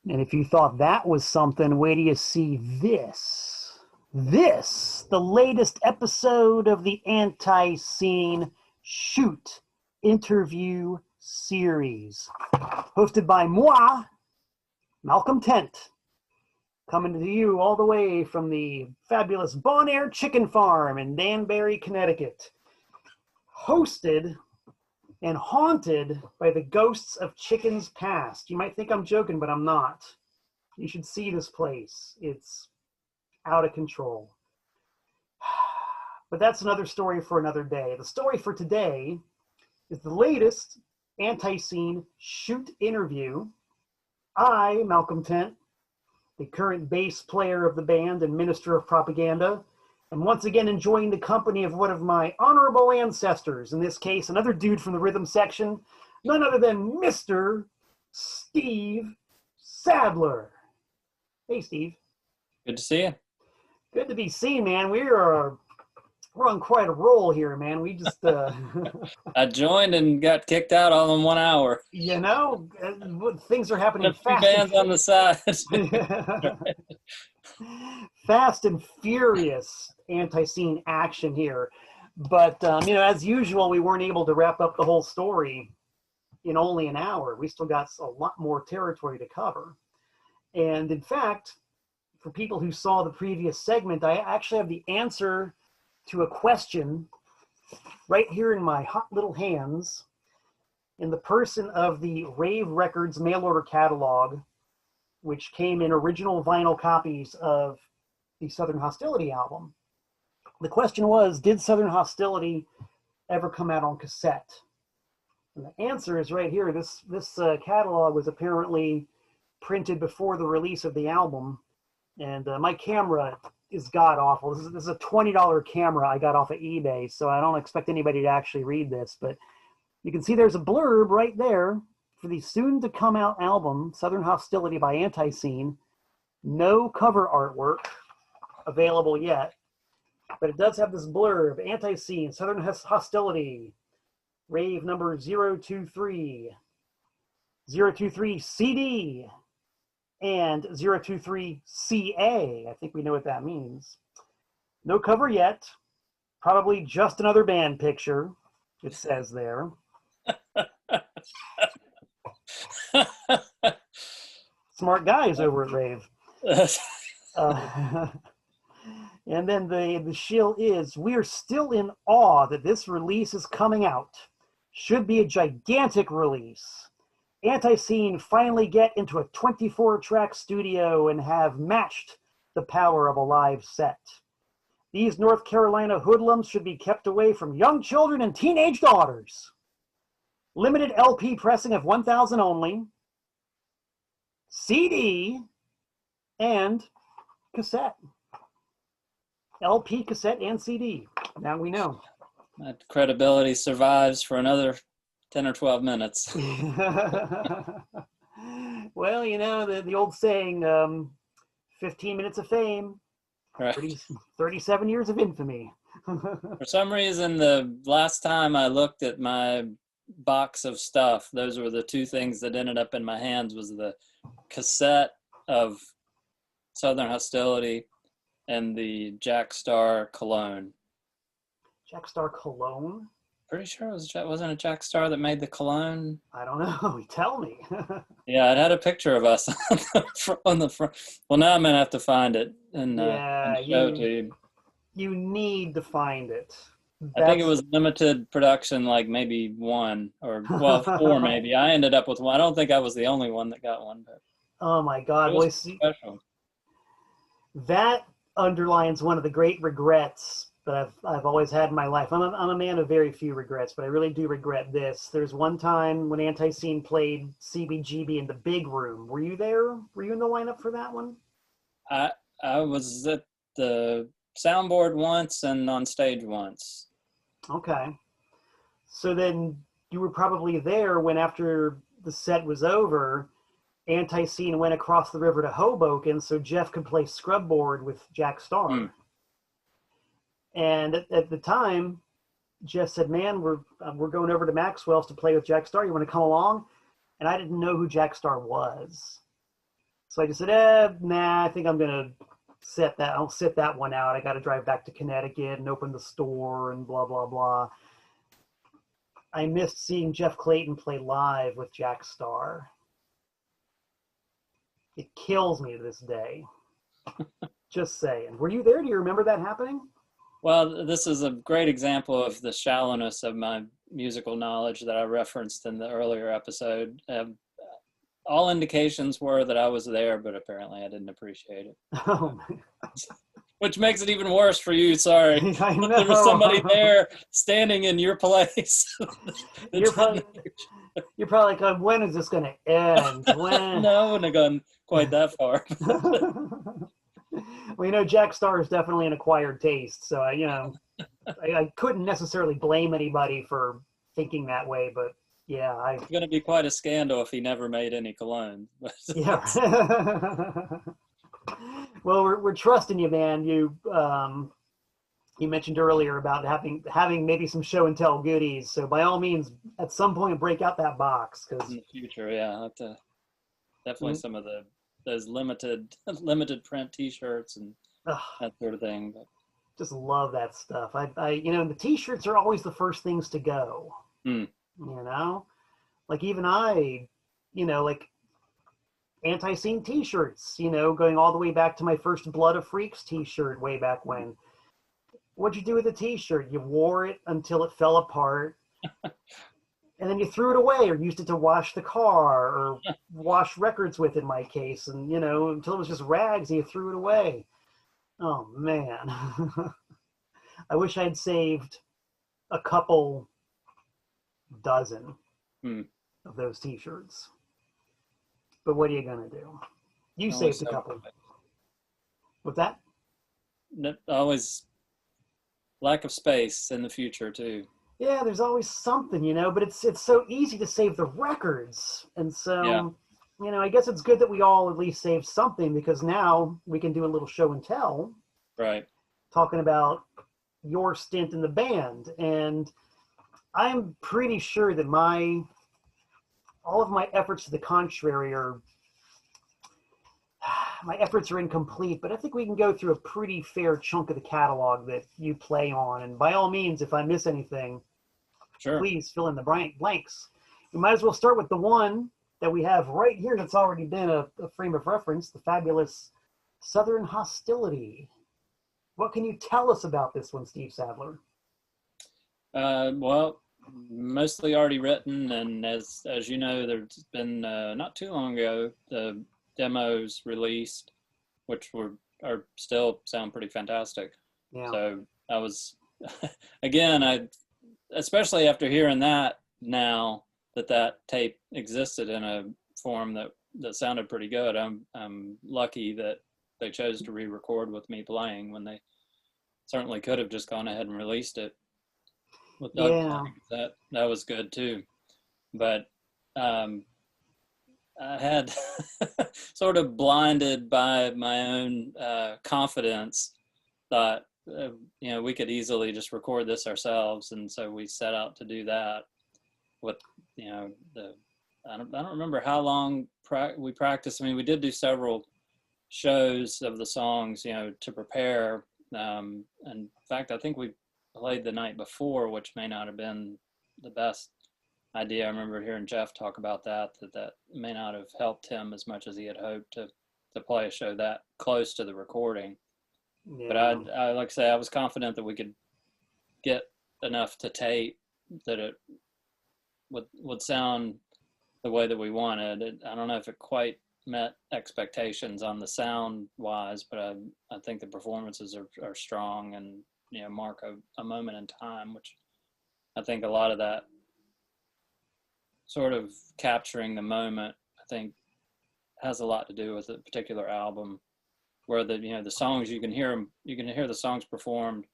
And if you thought that was something, wait till you see this. This, the latest episode of the ANTiSEEN Shoot interview series, hosted by moi, Malcolm Tent, coming to you all the way from the fabulous Bon Air Chicken Farm in Danbury, Connecticut, hosted and haunted by the ghosts of chickens past. You might think I'm joking, but I'm not. You should see this place. It's out of control. But that's another story for another day. The story for today is the latest ANTiSEEN Shoot interview. I, Malcolm Tent, the current bass player of the band and minister of propaganda, am once again enjoying the company of one of my honorable ancestors, in this case, another dude from the rhythm section, none other than Mr. Steve Sadler. Hey, Steve. Good to see you. Good to be seen, man. We're on quite a roll here, man. We just I joined and got kicked out all in 1 hour. you know, things are happening fast. Bands on the side. Fast and furious ANTiSEEN action here. But, as usual, we weren't able to wrap up the whole story in only an hour. We still got a lot more territory to cover. And in fact, for people who saw the previous segment, I actually have the answer to a question right here in my hot little hands, in the person of the Rave Records mail order catalog, which came in original vinyl copies of the Southern Hostility album. The question was, did Southern Hostility ever come out on cassette? And the answer is right here. This catalog was apparently printed before the release of the album, and my camera is god-awful. This is a $20 camera I got off of eBay, so I don't expect anybody to actually read this, but you can see there's a blurb right there for the soon-to-come-out album, Southern Hostility by ANTiSEEN. No cover artwork available yet, but it does have this blurb: ANTiSEEN, Southern Hostility, Rave number 023, 023 CD, and 023 CA. I think we know what that means. No cover yet. Probably just another band picture, it says there. Smart guys over at Rave. And then the shill is, we are still in awe that this release is coming out. Should be a gigantic release. ANTiSEEN finally get into a 24-track studio and have matched the power of a live set. These North Carolina hoodlums should be kept away from young children and teenage daughters. Limited LP pressing of 1,000 only, CD, and cassette. LP, cassette, and CD. Now we know. That credibility survives for another 10 or 12 minutes. Well, the old saying, 15 minutes of fame, Right. 37 years of infamy. For some reason, the last time I looked at my box of stuff, those were the two things that ended up in my hands, was the cassette of Southern Hostility and the Jack Star cologne. Jack Star cologne? Pretty sure wasn't it Jack Star that made the cologne? I don't know. Tell me. Yeah, it had a picture of us on the front. Well, now I'm going to have to find it and show it to you. You need to find it. I think it was limited production, like maybe one or, well, four maybe. I ended up with one. I don't think I was the only one that got one. But oh, my God. it was special. That underlines one of the great regrets that I've always had in my life. I'm a man of very few regrets, but I really do regret this. There's one time when ANTiSEEN played CBGB in the big room. Were you there? Were you in the lineup for that one? I was at the soundboard once and on stage once. Okay. So then you were probably there when, after the set was over, ANTiSEEN went across the river to Hoboken so Jeff could play scrubboard with Jack Star. Mm. And at the time, Jeff said, man, we're going over to Maxwell's to play with Jack Star. You want to come along? And I didn't know who Jack Star was. So I just said, nah, I think I'm gonna I'll sit that one out. I got to drive back to Connecticut and open the store and blah blah blah. I missed seeing Jeff Clayton play live with Jack Starr. It kills me to this day. Just saying. Were you there? Do you remember that happening? Well, this is a great example of the shallowness of my musical knowledge that I referenced in the earlier episode. All indications were that I was there, but apparently I didn't appreciate it. Oh, Which makes it even worse for you, sorry. I know. There was somebody there standing in your place. You're probably like, when is this going to end? When? No, I wouldn't have gone quite that far. Well, Jack Starr is definitely an acquired taste, so I couldn't necessarily blame anybody for thinking that way, but yeah, It's going to be quite a scandal if he never made any cologne. Yeah. Well, we're trusting you, man. You mentioned earlier about having maybe some show and tell goodies. So by all means, at some point, break out that box. Cause in the future, yeah, I'll have to definitely some of those limited print T-shirts and that sort of thing. But just love that stuff. The T-shirts are always the first things to go. Like even like ANTiSEEN T-shirts. Going all the way back to my first Blood of Freaks T-shirt way back when. What'd you do with the T-shirt? You wore it until it fell apart, and then you threw it away or used it to wash the car or wash records with, in my case, and until it was just rags and you threw it away. Oh man. I wish I'd saved a couple dozen of those T-shirts. But what are you gonna do? You saved a couple. What's that? Always lack of space in the future too. Yeah, there's always something, but it's so easy to save the records. And so, I guess it's good that we all at least save something, because now we can do a little show and tell. Right. Talking about your stint in the band. And I'm pretty sure that all of my efforts to the contrary my efforts are incomplete, but I think we can go through a pretty fair chunk of the catalog that you play on. And by all means, if I miss anything, sure, please fill in the blanks. We might as well start with the one that we have right here that's already been a frame of reference, the fabulous Southern Hostility. What can you tell us about this one, Steve Sadler? Well, mostly already written, and as you know, there's been not too long ago the demos released, which are still sound pretty fantastic. Yeah. So I was again, especially after hearing that now that tape existed in a form that sounded pretty good. I'm lucky that they chose to re-record with me playing when they certainly could have just gone ahead and released it with Doug playing. That was good too. But I had sort of blinded by my own confidence, thought we could easily just record this ourselves, and so we set out to do that with I don't remember how long we practiced. I mean, we did do several shows of the songs to prepare. In fact, I think we played the night before, which may not have been the best idea. I remember hearing Jeff talk about that may not have helped him as much as he had hoped to play a show that close to the recording. Yeah. But I like I say, I was confident that we could get enough to tape that it would sound the way that we wanted. I don't know if it quite met expectations on the sound wise, but I think the performances are strong and mark a moment in time, which I think a lot of that sort of capturing the moment, I think, has a lot to do with a particular album, where the songs you can hear the songs performed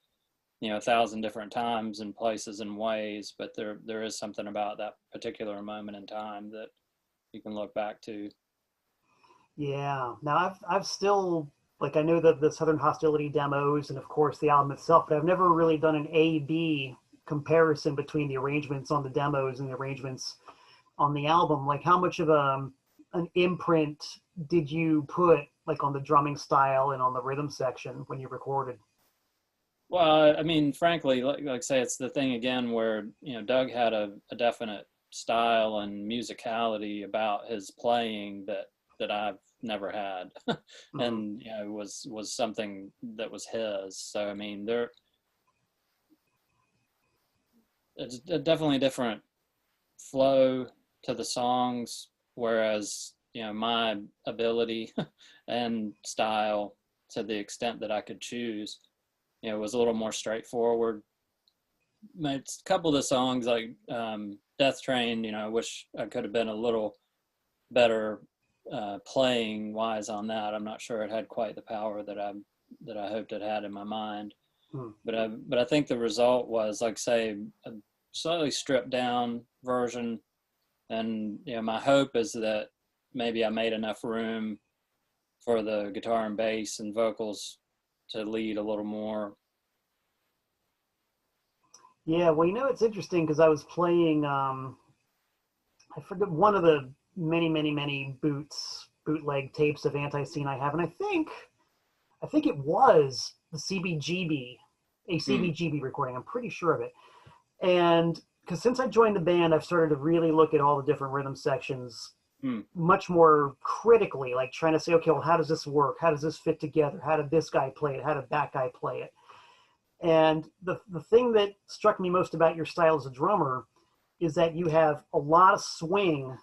1,000 different times in places and ways, but there is something about that particular moment in time that you can look back to. Yeah. Now I've still, like, I know the Southern Hostility demos and of course the album itself, but I've never really done an A/B comparison between the arrangements on the demos and the arrangements on the album. Like, how much of an imprint did you put like on the drumming style and on the rhythm section when you recorded? Well, I mean, frankly, like I say, it's the thing again where, you know, Doug had a definite style and musicality about his playing that I've never had. And, you know, was something that was his. So, I mean, it's definitely a different flow to the songs, whereas, you know, my ability and style, to the extent that I could choose, you know, was a little more straightforward. A couple of the songs like Death Train, you know, I wish I could have been a little better playing wise on that. I'm not sure it had quite the power that I hoped it had in my mind. But I think the result was, like, say, a slightly stripped down version. And, you know, my hope is that maybe I made enough room for the guitar and bass and vocals to lead a little more. Yeah, well, you know, it's interesting because I was playing, I forget, one of the many bootleg tapes of ANTiSEEN I have, and I think it was the CBGB recording. I'm pretty sure of it. And because since I joined the band, I've started to really look at all the different rhythm sections much more critically, like trying to say, okay, well, how does this work? How does this fit together? How did this guy play it? How did that guy play it? And the thing that struck me most about your style as a drummer is that you have a lot of swing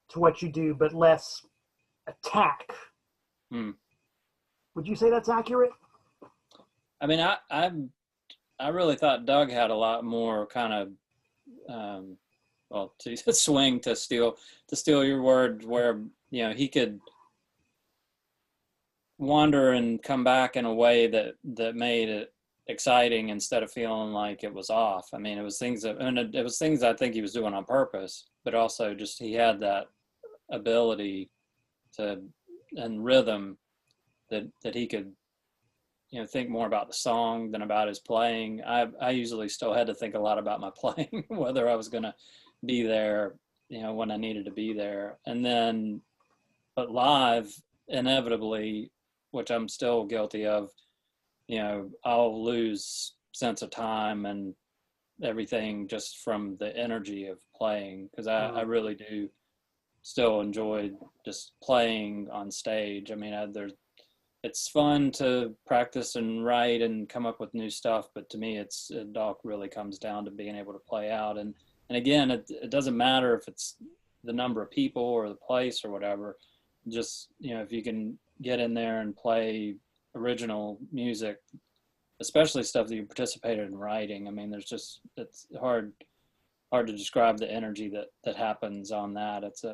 to what you do, but less attack. Would you say that's accurate? I mean, I really thought Doug had a lot more kind of, well, to swing, to steal your word, where, you know, he could wander and come back in a way that made it exciting instead of feeling like it was off. I mean, it was things I think he was doing on purpose, but also just he had that ability and rhythm that he could, you know, think more about the song than about his playing. I usually still had to think a lot about my playing, whether I was going to be there, you know, when I needed to be there. And then, but live, inevitably, which I'm still guilty of, you know, I'll lose sense of time and everything just from the energy of playing, because I really do still enjoy just playing on stage. I mean, it's fun to practice and write and come up with new stuff, but to me, it all really comes down to being able to play out. And again, it doesn't matter if it's the number of people or the place or whatever. Just, you know, if you can get in there and play original music, especially stuff that you participated in writing. I mean, it's hard to describe the energy that happens on that. It's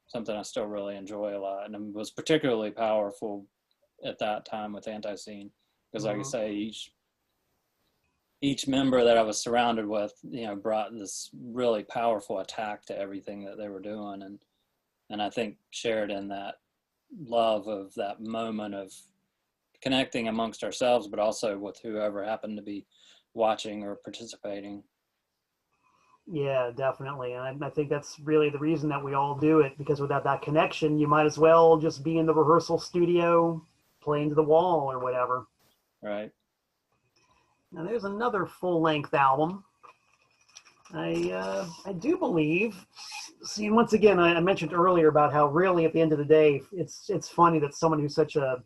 something I still really enjoy a lot, and it was particularly powerful at that time with ANTiSEEN, because, like I say, each member that I was surrounded with, you know, brought this really powerful attack to everything that they were doing, and I think shared in that love of that moment of connecting amongst ourselves, but also with whoever happened to be watching or participating. Yeah, definitely. And I think that's really the reason that we all do it, because without that connection, you might as well just be in the rehearsal studio playing to the wall or whatever. Right. Now there's another full-length album. I do believe. See, once again, I mentioned earlier about how really at the end of the day, it's funny that someone who's such an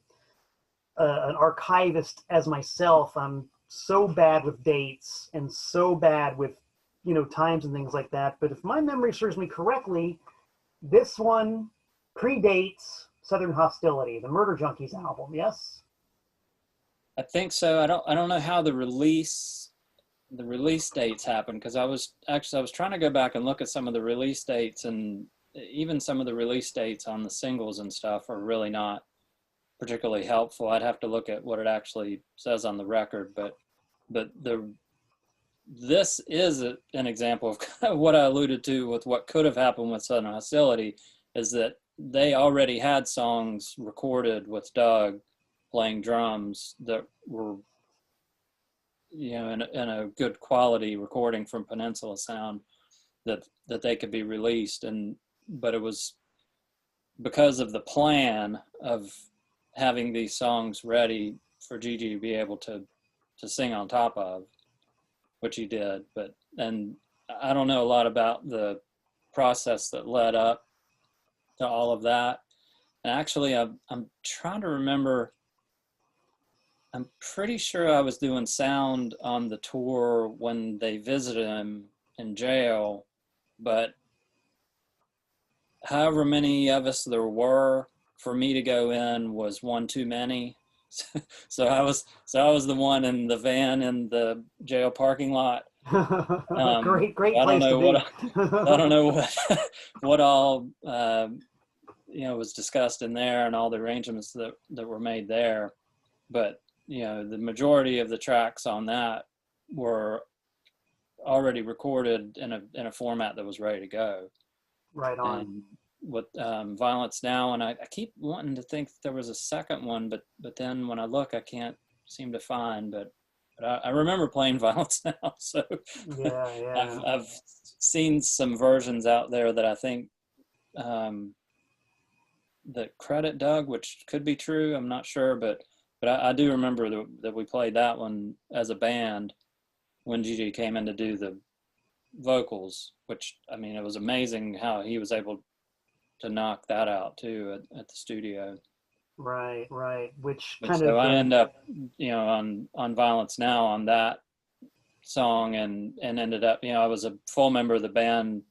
archivist as myself, I'm so bad with dates and so bad with, you know, times and things like that. But if my memory serves me correctly, this one predates Southern Hostility, the Murder Junkies album. Yes, I think so. I don't know how the release dates happened, because I was trying to go back and look at some of the release dates, and even some of the release dates on the singles and stuff are really not particularly helpful. I'd have to look at what it actually says on the record, but this is an example of kind of what I alluded to with what could have happened with Southern Hostility, is that they already had songs recorded with Doug playing drums that were, you know, in a good quality recording from Peninsula Sound that they could be released. But it was because of the plan of having these songs ready for Gigi to be able to sing on top of, which he did. But, and I don't know a lot about the process that led up to all of that. And actually, I'm trying to remember. I'm pretty sure I was doing sound on the tour when they visited him in jail, but however many of us there were, for me to go in was one too many. So I was the one in the van in the jail parking lot. Great I don't place know to be. I don't know what all was discussed in there and all the arrangements that were made there, but the majority of the tracks on that were already recorded in a format that was ready to go. Right on. And with Violence Now, and I keep wanting to think there was a second one, but then when I look, I can't seem to find. But I remember playing Violence Now, so yeah. I've seen some versions out there that I think that credit Doug, which could be true. I'm not sure, but I do remember that we played that one as a band when Gigi came in to do the vocals, which, I mean, it was amazing how he was able to knock that out too at the studio. Right. Which But kind so of I end up, on Violence Now on that song, and ended up, I was a full member of the band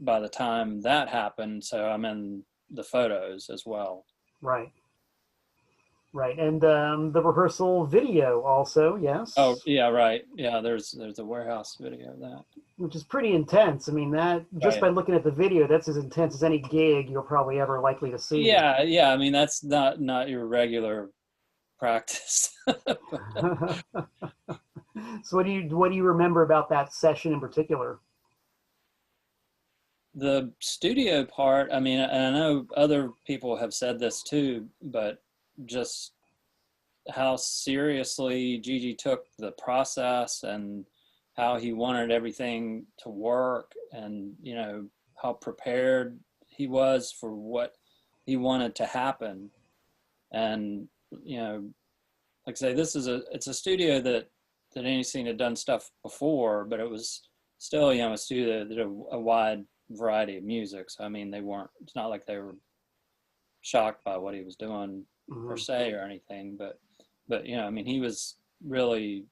by the time that happened, so I'm in the photos as well. Right, and the rehearsal video also, yes. Oh yeah, right. Yeah, there's a warehouse video of that, which is pretty intense. I mean, that just right. by looking at the video, that's as intense as any gig you're probably ever likely to see. Yeah. I mean, that's not your regular practice. So what do you remember about that session in particular? The studio part, I mean, and I know other people have said this too, but just how seriously Gigi took the process and how he wanted everything to work, and how prepared he was for what he wanted to happen. And like I say, it's a studio that ANTiSEEN had done stuff before, but it was still a studio that did a wide variety of music. So I mean, it's not like they were shocked by what he was doing per se or anything, but I mean, he was really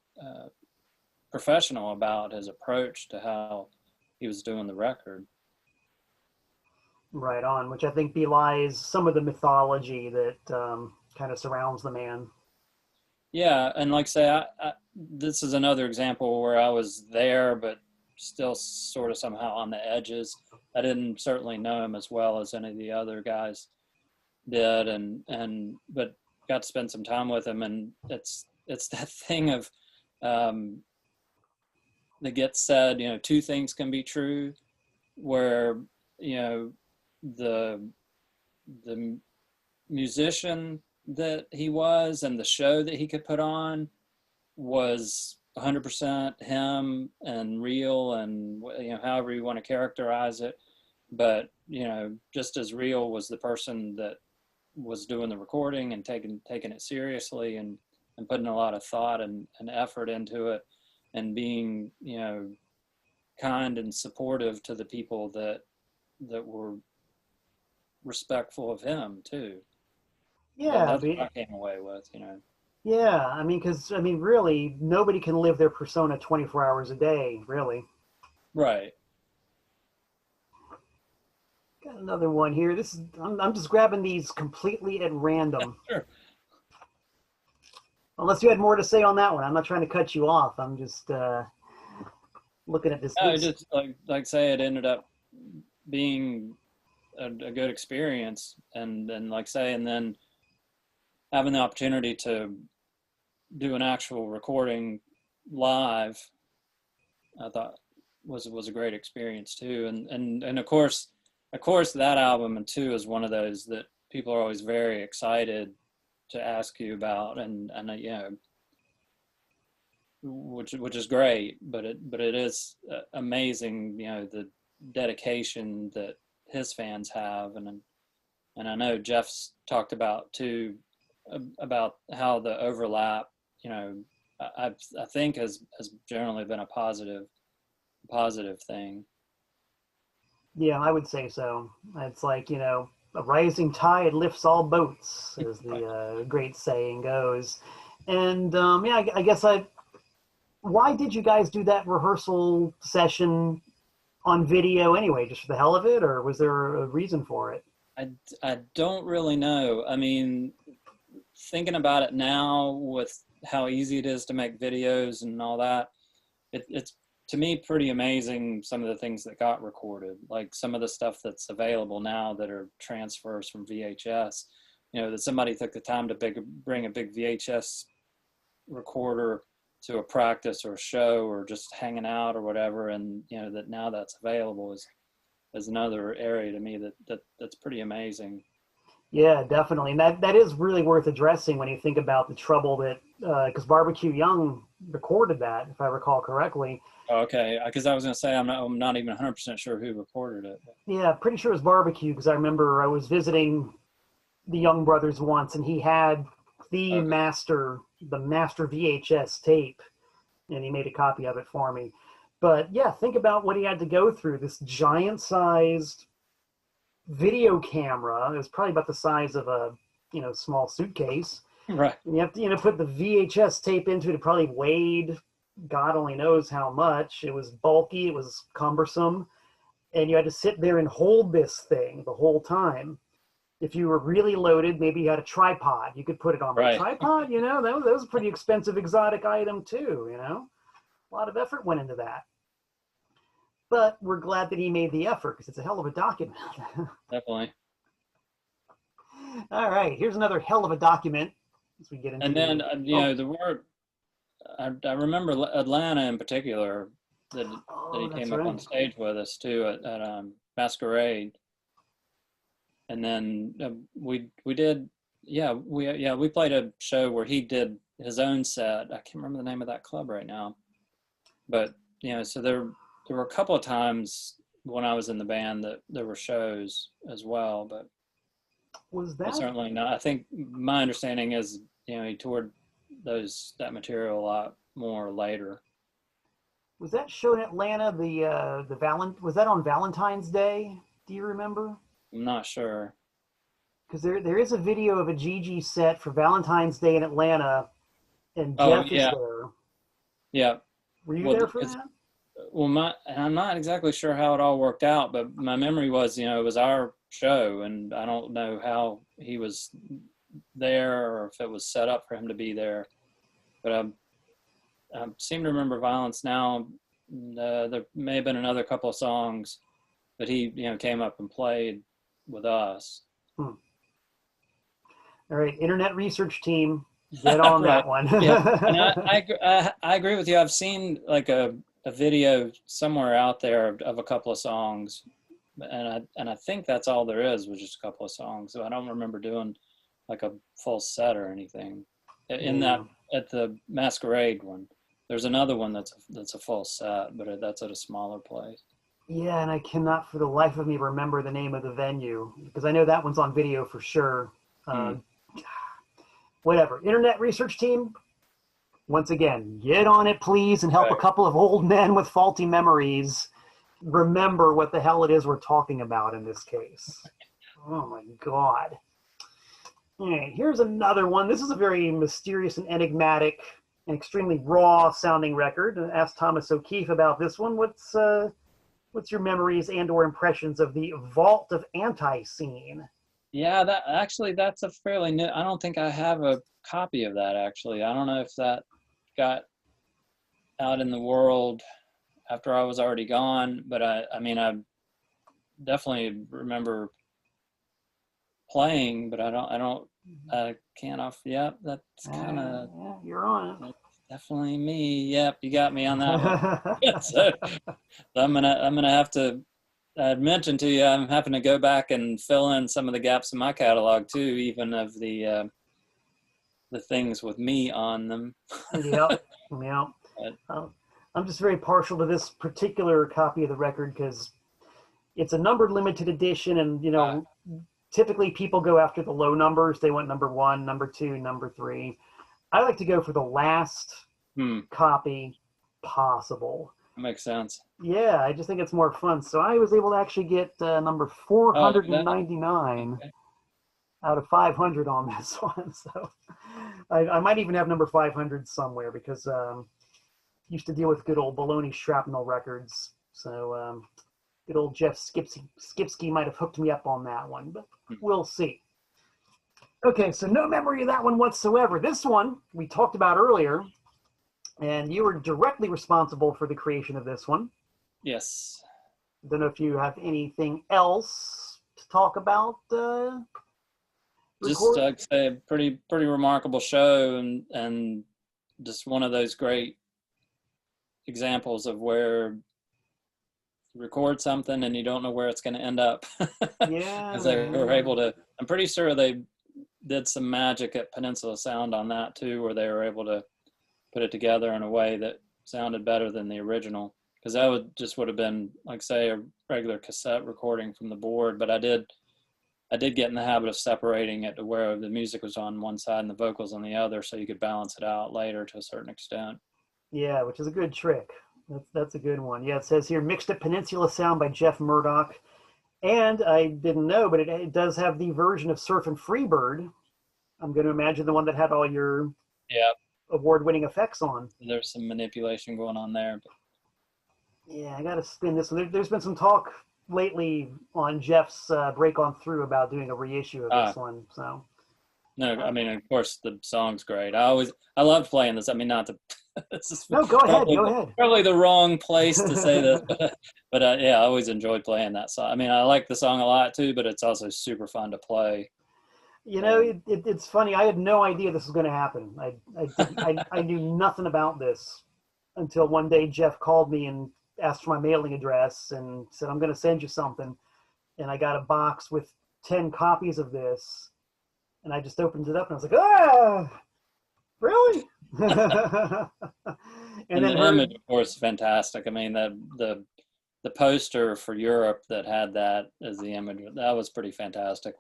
professional about his approach to how he was doing the record. Right on, which I think belies some of the mythology that kind of surrounds the man. Yeah, and like I say, this is another example where I was there, but still sort of somehow on the edges. I didn't certainly know him as well as any of the other guys did, but got to spend some time with him, and it's that thing of that gets said, two things can be true, where the musician that he was and the show that he could put on was 100% him and real, and however you want to characterize it, but just as real was the person that was doing the recording and taking it seriously, and putting a lot of thought and effort into it, and being kind and supportive to the people that were respectful of him too. Yeah, that's what I came away with. Yeah, I mean, because really, nobody can live their persona 24 hours a day, really. Right. Got another one here. I'm just grabbing these completely at random. Sure. Unless you had more to say on that one, I'm not trying to cut you off. I'm just looking at this. No, just like say, it ended up being a good experience, and like say, and then having the opportunity to do an actual recording live, I thought was a great experience too. And of course that album and two is one of those that people are always very excited to ask you about, and which is great, but it is amazing, the dedication that his fans have, and And I know Jeff's talked about too, about how the overlap, you know, I think has generally been a positive thing. Yeah, I would say so. It's like, you know, a rising tide lifts all boats, as the great saying goes. And yeah, I guess why did you guys do that rehearsal session on video anyway? Just for the hell of it, or was there a reason for it? I don't really know. I mean, thinking about it now with how easy it is to make videos and all that, it's to me pretty amazing some of the things that got recorded, like some of the stuff that's available now that are transfers from VHS, you know, that somebody took the time to bring a big VHS recorder to a practice or a show or just hanging out or whatever, and you know that now that's available is another area to me that's pretty amazing. Yeah, definitely. And that is really worth addressing when you think about the trouble that, because Barbecue Young recorded that, if I recall correctly. Okay, because I was going to say I'm not even 100% sure who recorded it. Yeah, pretty sure it was Barbecue, because I remember I was visiting the Young brothers once, and he had the master VHS tape, and he made a copy of it for me. But yeah, think about what he had to go through. This giant-sized video camera. It was probably about the size of a, you know, small suitcase. Right. And you have to, you know, put the VHS tape into it. It probably weighed God only knows how much. It was bulky. It was cumbersome. And you had to sit there and hold this thing the whole time. If you were really loaded, maybe you had a tripod. You could put it on the tripod, you know. That was a pretty expensive exotic item too, you know. A lot of effort went into that. But we're glad that he made the effort because it's a hell of a document. Definitely. All right, here's another hell of a document as we get into. And then you know the word. I remember Atlanta in particular that he came up on stage with us too at Masquerade. And then we did we played a show where he did his own set. I can't remember the name of that club right now, but you know, so there were a couple of times when I was in the band that there were shows as well, but was that certainly not. I think my understanding is, you know, he toured that material a lot more later. Was that show in Atlanta was that on Valentine's Day? Do you remember? I'm not sure. Because there is a video of a Gigi set for Valentine's Day in Atlanta, and Jeff is there. Yeah. Were you there for that? Well, I'm not exactly sure how it all worked out, but my memory was, you know, it was our show, and I don't know how he was there or if it was set up for him to be there. But I seem to remember Violence Now. There may have been another couple of songs that he, you know, came up and played with us. All right, internet research team, get on right. that one. Yeah, and I agree with you. I've seen like a video somewhere out there of a couple of songs, and I think that's all there is, was just a couple of songs. So I don't remember doing like a full set or anything in that at the Masquerade one. There's another one that's a full set, but that's at a smaller place. Yeah, and I cannot for the life of me remember the name of the venue, because I know that one's on video for sure. Whatever. Internet research team, once again, get on it, please, and help a couple of old men with faulty memories remember what the hell it is we're talking about in this case. Oh, my God. All right, here's another one. This is a very mysterious and enigmatic and extremely raw-sounding record. I asked Thomas O'Keefe about this one. What's your memories and or impressions of the Vault of ANTiSEEN? Yeah, that's a fairly new. I don't think I have a copy of that, actually. I don't know if that got out in the world after I was already gone, but I mean, I definitely remember playing, but I can't off. Yeah, that's kind of. Yeah, you're on it. Definitely me. Yep, you got me on that one. So I'm gonna have to. I'd mentioned to you, I'm having to go back and fill in some of the gaps in my catalog too, even of the things with me on them. Yep. I'm just very partial to this particular copy of the record because it's a numbered limited edition, and you know, typically people go after the low numbers. They want number 1, number 2, number 3. I like to go for the last copy possible. That makes sense. Yeah, I just think it's more fun. So I was able to actually get number 499 out of 500 on this one. So I might even have number 500 somewhere because used to deal with good old Baloney Shrapnel Records. So good old Jeff Skipsky might have hooked me up on that one, but we'll see. Okay, so no memory of that one whatsoever. This one we talked about earlier, and you were directly responsible for the creation of this one. Yes. Don't know if you have anything else to talk about. Just I'd say pretty remarkable show, and just one of those great examples of where you record something and you don't know where it's going to end up. Yeah. Because they were able to. I'm pretty sure they did some magic at Peninsula Sound on that too, where they were able to put it together in a way that sounded better than the original. Because that would have been, like, say, a regular cassette recording from the board. But I did get in the habit of separating it to where the music was on one side and the vocals on the other, so you could balance it out later to a certain extent. Yeah, which is a good trick. That's a good one. Yeah, it says here, mixed at Peninsula Sound by Jeff Murdoch. And I didn't know, but it does have the version of Surf and Freebird. I'm going to imagine the one that had all your award-winning effects on. There's some manipulation going on there. But... yeah, I got to spin this one. There's been some talk lately on Jeff's Break On Through about doing a reissue of this one. So no, I mean, of course the song's great. I loved playing this. I mean, not to no, go ahead. Probably the wrong place to say this, but yeah, I always enjoyed playing that song. I mean, I like the song a lot too, but it's also super fun to play. You know, it's funny. I had no idea this was going to happen. I knew nothing about this until one day Jeff called me and asked for my mailing address and said, I'm going to send you something. And I got a box with 10 copies of this. And I just opened it up and I was like, ah, really? and then the image, of course, is fantastic. I mean, the poster for Europe that had that as the image, that was pretty fantastic.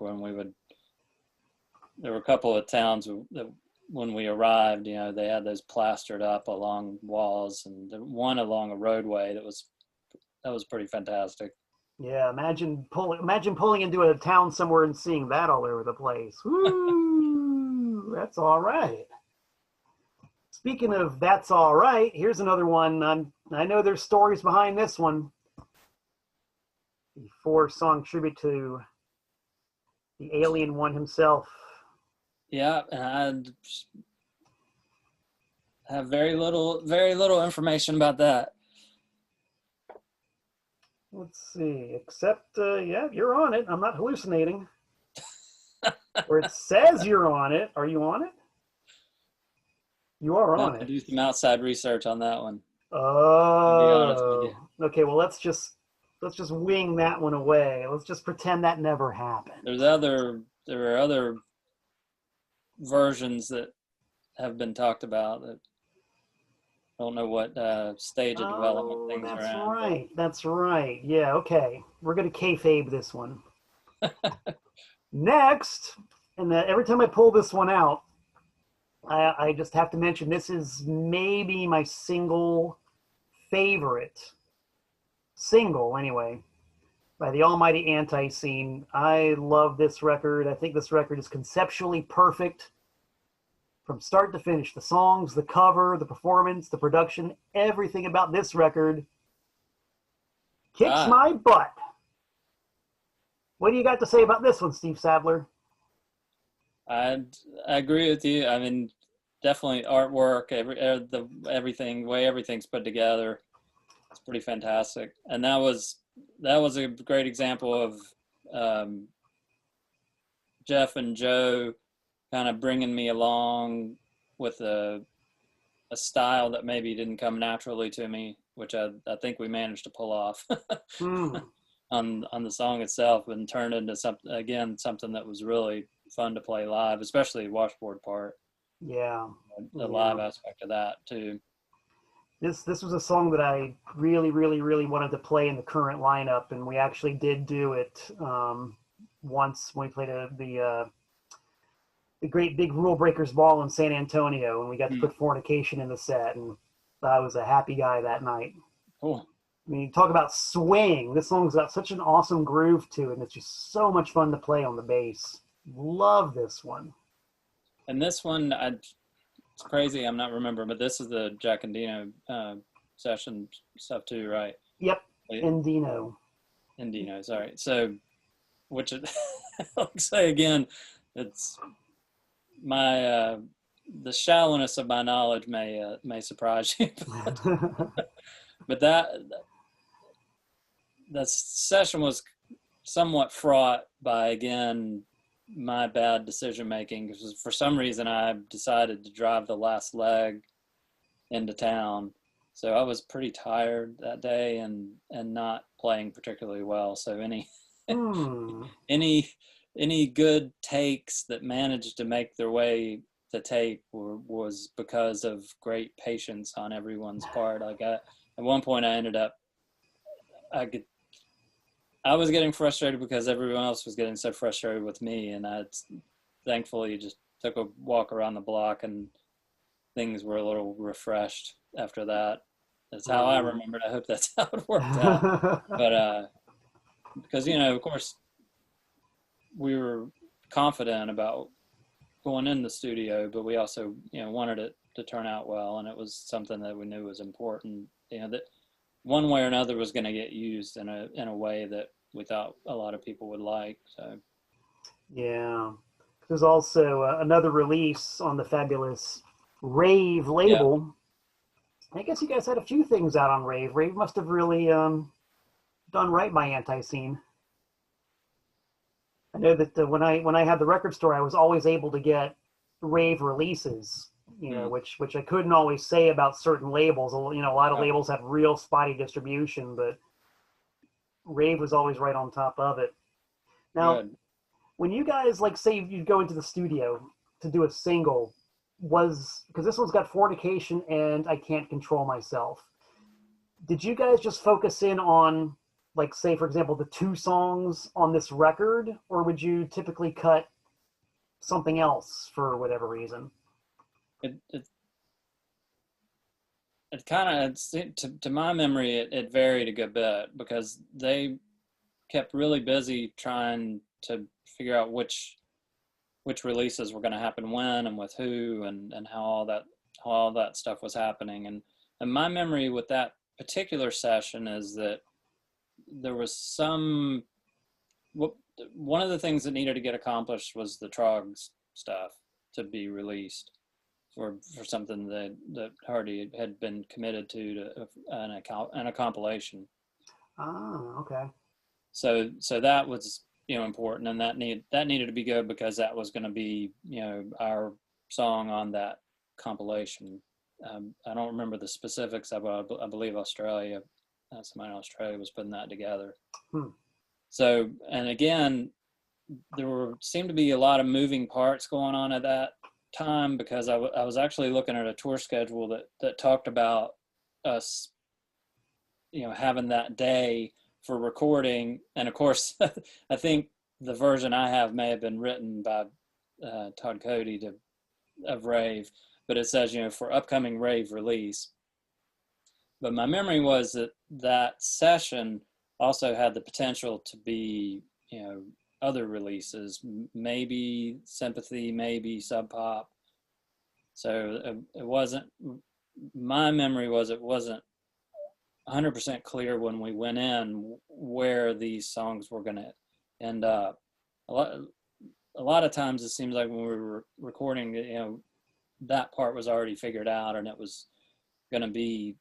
There were a couple of towns that when we arrived, you know, they had those plastered up along walls, and one along a roadway that was pretty fantastic. Yeah, imagine pulling into a town somewhere and seeing that all over the place. Woo, that's all right. Speaking of that's all right, here's another one. I know there's stories behind this one. The 4-song tribute to the alien one himself. Yeah, and I have very little information about that. Let's see, except, yeah, you're on it. I'm not hallucinating. Or it says you're on it. Are you on it? You are on it. I do some outside research on that one. Oh. To be honest with you. Okay, well, let's just wing that one away. Let's just pretend that never happened. There are other versions that have been talked about that I don't know what stage of development things are at. That's right. Yeah, okay. We're going to kayfabe this one. Next, and every time I pull this one out, I just have to mention this is maybe my favorite single, anyway, by the almighty ANTiSEEN. I love this record. I think this record is conceptually perfect from start to finish. The songs, the cover, the performance, the production, everything about this record kicks my butt. What do you got to say about this one, Steve Sadler? I agree with you. I mean, definitely artwork, everything, way everything's put together. It's pretty fantastic. And that was a great example of Jeff and Joe kind of bringing me along with a style that maybe didn't come naturally to me, which I think we managed to pull off on the song itself, and turn into something that was really fun to play live, especially the washboard part. Yeah. The live aspect of that too. This was a song that I really, really, really wanted to play in the current lineup, and we actually did do it once when we played the great big Rule Breakers Ball in San Antonio, and we got to put Fornication in the set, and I was a happy guy that night. Cool. I mean, talk about swing. This song's got such an awesome groove to it, and it's just so much fun to play on the bass. Love this one. And this one, it's crazy, I'm not remembering, but this is the Jack and Dino session stuff too, right? Yep, and Dino. And Dino, sorry. So, which, I'll say again, it's my, the shallowness of my knowledge may surprise you. But that session was somewhat fraught by, again, my bad decision making, because for some reason I decided to drive the last leg into town, so I was pretty tired that day and not playing particularly well. So any good takes that managed to make their way to tape was because of great patience on everyone's part. At one point I ended up, I was getting frustrated because everyone else was getting so frustrated with me, and I thankfully just took a walk around the block and things were a little refreshed after that. That's how I remembered. I hope that's how it worked out. But because, of course, we were confident about going in the studio, but we also, wanted it to turn out well, and it was something that we knew was important, that one way or another was going to get used in a way that we thought a lot of people would like. So yeah, there's also another release on the fabulous Rave label. Yeah. I guess you guys had a few things out on Rave. Rave must have really done right by ANTiSEEN. I know that when I had the record store, I was always able to get Rave releases, which I couldn't always say about certain labels. A lot of labels have real spotty distribution, but Rave was always right on top of it. Now, when you guys, say you go into the studio to do a single, because this one's got Fornication and I Can't Control Myself. Did you guys just focus in on, say, for example, the 2 songs on this record, or would you typically cut something else for whatever reason? It kind of, to my memory, it varied a good bit, because they kept really busy trying to figure out which releases were going to happen when and with who, and how all that stuff was happening. And my memory with that particular session is that there was one of the things that needed to get accomplished was the Trogs stuff to be released for something that Hardy had been committed to a compilation. Oh, okay. So that was important, and that needed to be good, because that was going to be our song on that compilation. I don't remember the specifics of it. I believe Australia, somebody in Australia was putting that together. So, and again, there seemed to be a lot of moving parts going on at that time, because I was actually looking at a tour schedule that talked about us, having that day for recording. And of course, I think the version I have may have been written by Todd Cody of Rave, but it says, for upcoming Rave release. But my memory was that session also had the potential to be, other releases, maybe Sympathy, maybe Sub Pop. So it wasn't, my memory was, it wasn't 100% clear when we went in where these songs were going to end up. A lot of times it seems like when we were recording, that part was already figured out, and it was going to be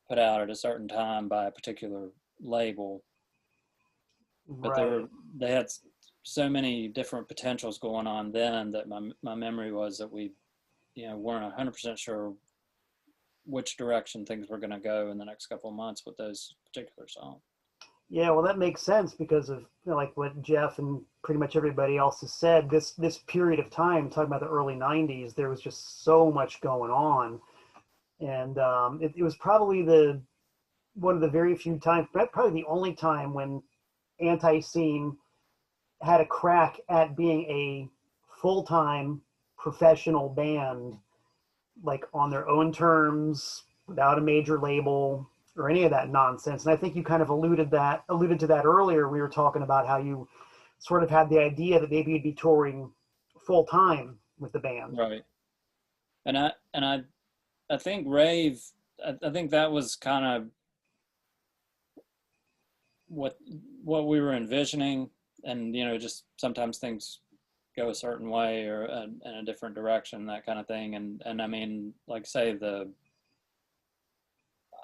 put out at a certain time by a particular label. But they had so many different potentials going on then that my memory was that we weren't 100% sure which direction things were going to go in the next couple of months with those particular songs. Yeah, well, that makes sense, because of like what Jeff and pretty much everybody else has said. This period of time, talking about the early '90s, there was just so much going on, and it was probably one of the very few times, probably the only time, when ANTiSEEN had a crack at being a full-time professional band, like on their own terms, without a major label or any of that nonsense. And I think you kind of alluded to that earlier. We were talking about how you sort of had the idea that maybe you'd be touring full-time with the band. Right. And I think rave, I think that was kind of what we were envisioning. And, you know, just sometimes things go a certain way or in a different direction, that kind of thing. And I mean, like say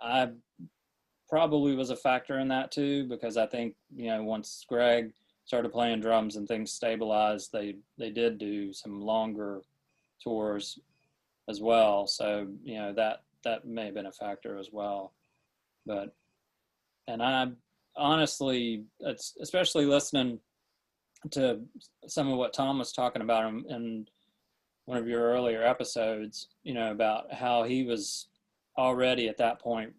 I probably was a factor in that too, because I think, you know, once Greg started playing drums and things stabilized, they did do some longer tours as well. So, you know, that may have been a factor as well. But, and I honestly, it's especially listening to some of what Tom was talking about in one of your earlier episodes, you know, about how he was already at that point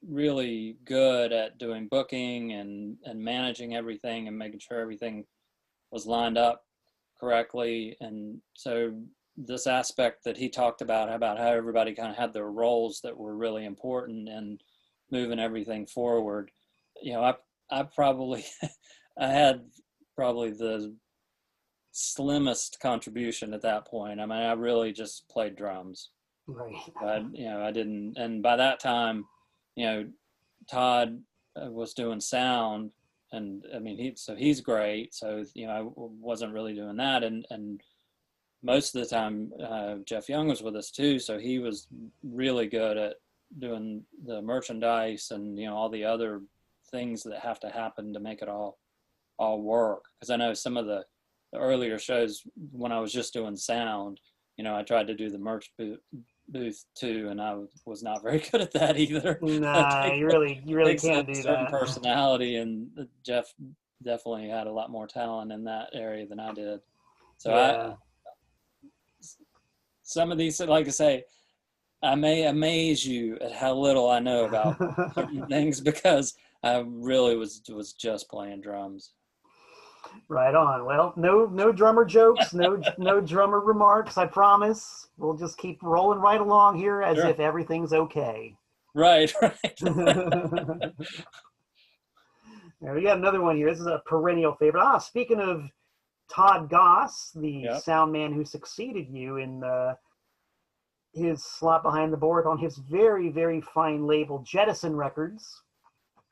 really good at doing booking and managing everything and making sure everything was lined up correctly. And so this aspect that he talked about how everybody kind of had their roles that were really important and moving everything forward, you know, I probably I had probably the slimmest contribution at that point. I mean, I really just played drums. Right. But, you know, I didn't, and by that time, you know, Todd was doing sound, and I mean, he's great. So, you know, I wasn't really doing that. And most of the time, Jeff Young was with us too. So he was really good at doing the merchandise and, you know, all the other things that have to happen to make it all work. Because I know some of the earlier shows when I was just doing sound, you know, I tried to do the merch booth too, and I was not very good at that either. Nah, you really can't do certain that. personality, and Jeff definitely had a lot more talent in that area than I did. So yeah. Some of these, like I say, I may amaze you at how little I know about certain things because I really was just playing drums. Right on. Well, no drummer jokes, no drummer remarks, I promise. We'll just keep rolling right along here as if everything's okay. Right. There, we got another one here. This is a perennial favorite. Speaking of Todd Goss, the sound man who succeeded you in his slot behind the board on his very, very fine label, Jettison Records,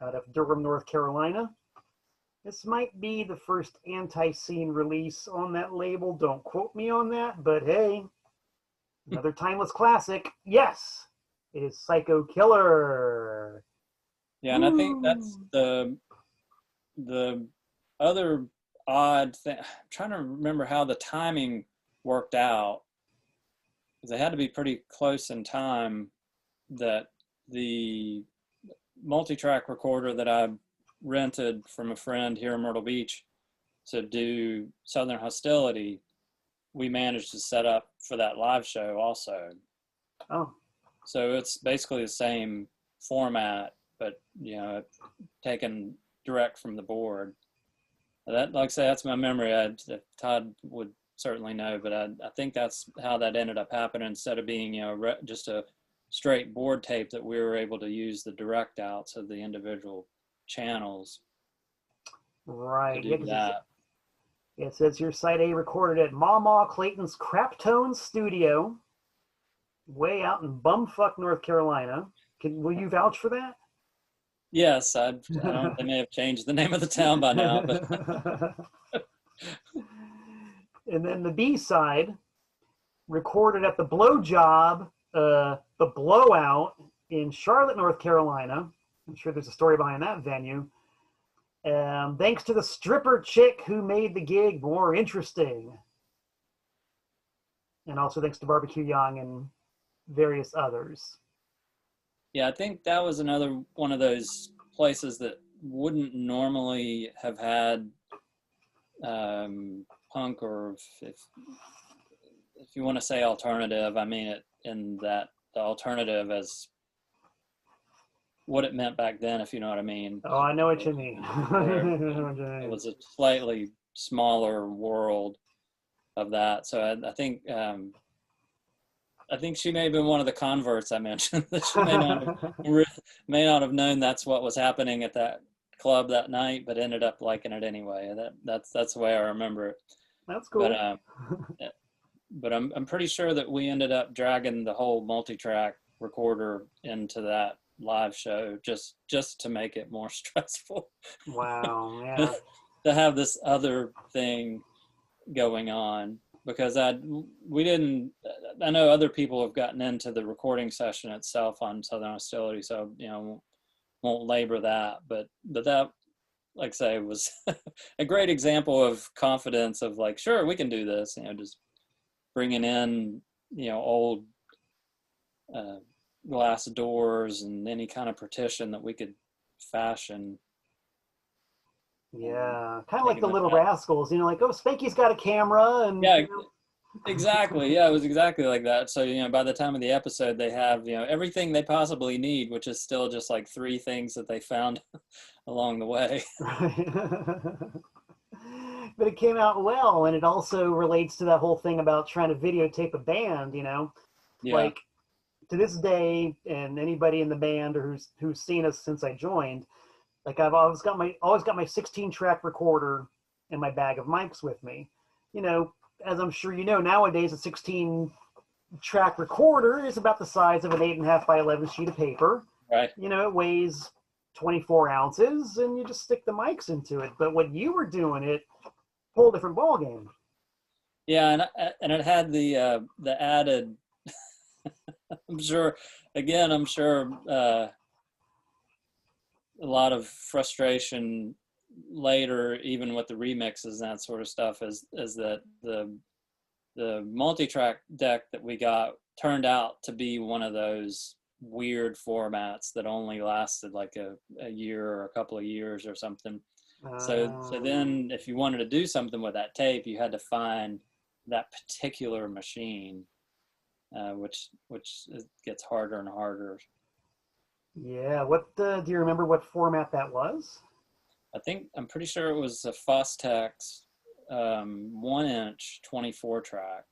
out of Durham, North Carolina. This might be the first ANTiSEEN release on that label. Don't quote me on that, but hey, another timeless classic. Yes, it is Psycho Killer. Yeah, and I think that's the other odd thing. I'm trying to remember how the timing worked out, because they had to be pretty close in time, that the multi-track recorder that I rented from a friend here in Myrtle Beach to do Southern Hostility, we managed to set up for that live show also. Oh. So it's basically the same format, but, you know, taken direct from the board. That, like I say, that's my memory. Todd would certainly know, but I think that's how that ended up happening. Instead of being, you know, just a straight board tape, that we were able to use the direct outs of the individual channels. Right. Yeah, it says here, Side A recorded at Mama Clayton's Craptone Studio, way out in bumfuck North Carolina. Will you vouch for that? Yes, I don't. They may have changed the name of the town by now, but. And then the B side, recorded at the Blowjob, the Blowout in Charlotte, North Carolina. I'm sure there's a story behind that venue. Thanks to the stripper chick who made the gig more interesting. And also thanks to Barbecue Young and various others. Yeah, I think that was another one of those places that wouldn't normally have had punk, or if you want to say alternative, I mean it in that the alternative as what it meant back then, if you know what I mean. Oh, I know what you mean. It was a slightly smaller world of that. So I think she may have been one of the converts I mentioned. That she may not have known that's what was happening at that club that night, but ended up liking it anyway. That's the way I remember it. That's cool. But I'm pretty sure that we ended up dragging the whole multi-track recorder into that live show just to make it more stressful. Wow, yeah. To have this other thing going on, because I know other people have gotten into the recording session itself on Southern Hostility, so won't labor that, but that, like I say, was a great example of confidence of like, sure, we can do this, just bringing in old glass doors and any kind of partition that we could fashion. Yeah, kind of like the Little Rascals, like, oh, Spanky's got a camera, and yeah, exactly. Yeah, it was exactly like that. So by the time of the episode, they have everything they possibly need, which is still just like 3 things that they found along the way. But it came out well, and it also relates to that whole thing about trying to videotape a band. Yeah. Like to this day, and anybody in the band or who's seen us since I joined. Like I've always got my 16-track recorder and my bag of mics with me. As I'm sure nowadays a 16-track recorder is about the size of an 8.5 by 11 sheet of paper. Right. It weighs 24 ounces, and you just stick the mics into it. But when you were doing it, whole different ball game. Yeah, and it had the added. I'm sure a lot of frustration later, even with the remixes and that sort of stuff, is that the multi-track deck that we got turned out to be one of those weird formats that only lasted like a year or a couple of years or something. So then if you wanted to do something with that tape, you had to find that particular machine, which gets harder and harder. Yeah. What do you remember what format that was? I'm pretty sure it was a Fostex 1-inch 24-track.